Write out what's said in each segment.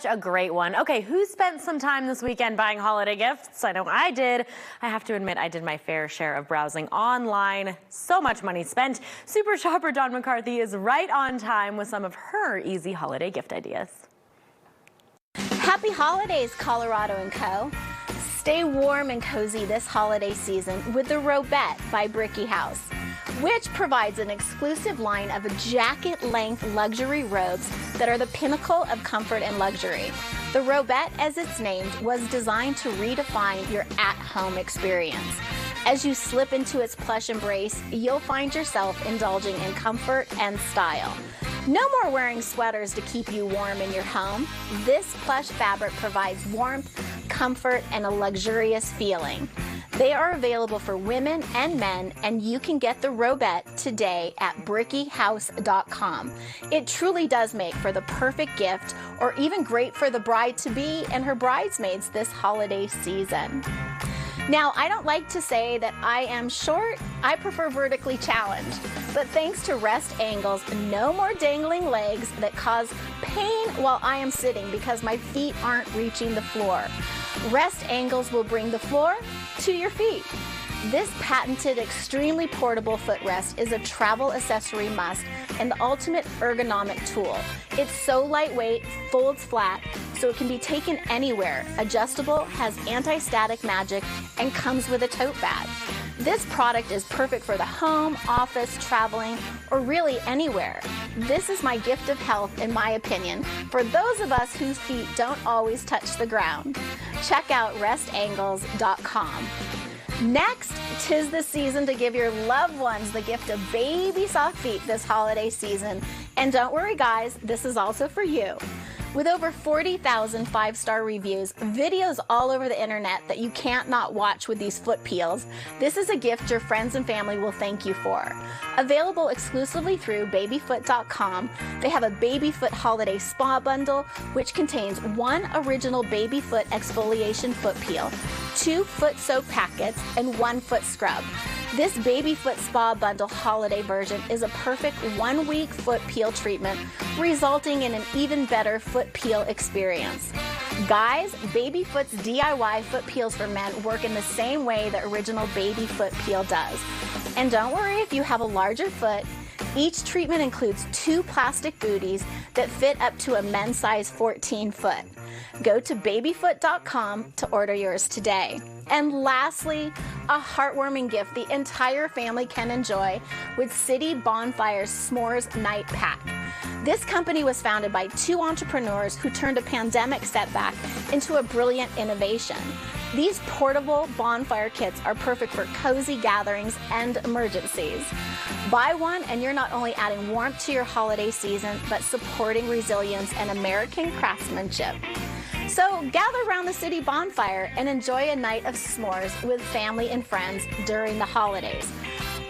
A great one. Okay, who spent some time this weekend buying holiday gifts? I know I did. I have to admit, I did my fair share of browsing online. So much money spent. Super shopper Dawn McCarthy is right on time with some of her easy holiday gift ideas. Happy holidays, Colorado and Co. Stay warm and cozy this holiday season with the Robette by Brikki House, which provides an exclusive line of jacket-length luxury robes that are the pinnacle of comfort and luxury. The Robette, as it's named, was designed to redefine your at-home experience. As you slip into its plush embrace, you'll find yourself indulging in comfort and style. No more wearing sweaters to keep you warm in your home. This plush fabric provides warmth, comfort, and a luxurious feeling. They are available for women and men, and you can get the Robette today at brikkihouse.com. It truly does make for the perfect gift, or even great for the bride-to-be and her bridesmaids this holiday season. Now, I don't like to say that I am short. I prefer vertically challenged. But thanks to rest angles, no more dangling legs that cause pain while I am sitting because my feet aren't reaching the floor. Rest angles will bring the floor to your feet. This patented, extremely portable footrest is a travel accessory must and the ultimate ergonomic tool. It's so lightweight, folds flat, so it can be taken anywhere, adjustable, has anti-static magic, and comes with a tote bag. This product is perfect for the home, office, traveling, or really anywhere. This is my gift of health, in my opinion, for those of us whose feet don't always touch the ground. Check out restangles.com. Next, 'tis the season to give your loved ones the gift of baby soft feet this holiday season. And don't worry, guys, this is also for you. With over 40,000 five-star reviews, videos all over the internet that you can't not watch with these foot peels, this is a gift your friends and family will thank you for. Available exclusively through babyfoot.com, they have a Babyfoot Holiday Spa Bundle, which contains one original Babyfoot exfoliation foot peel, 2 foot soak packets, and 1 foot scrub. This Babyfoot Spa Bundle holiday version is a perfect 1-week foot peel treatment, resulting in an even better foot peel experience. Guys, Babyfoot's DIY foot peels for men work in the same way the original Babyfoot peel does. And don't worry if you have a larger foot. Each treatment includes 2 plastic booties that fit up to a men's size 14 foot. Go to babyfoot.com to order yours today. And lastly, a heartwarming gift the entire family can enjoy with Bonfires S'mores Night Pack. This company was founded by 2 entrepreneurs who turned a pandemic setback into a brilliant innovation. These portable bonfire kits are perfect for cozy gatherings and emergencies. Buy one and you're not only adding warmth to your holiday season, but supporting resilience and American craftsmanship. So gather around the city bonfire and enjoy a night of s'mores with family and friends during the holidays.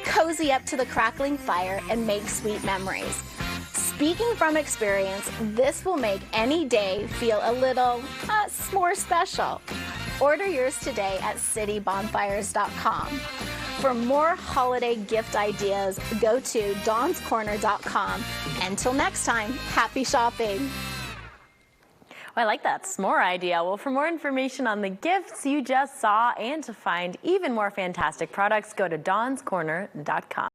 Cozy up to the crackling fire and make sweet memories. Speaking from experience, this will make any day feel a little s'more special. Order yours today at citybonfires.com. For more holiday gift ideas, go to dawnscorner.com. Until next time, happy shopping. Well, I like that s'more idea. Well, for more information on the gifts you just saw and to find even more fantastic products, go to dawnscorner.com.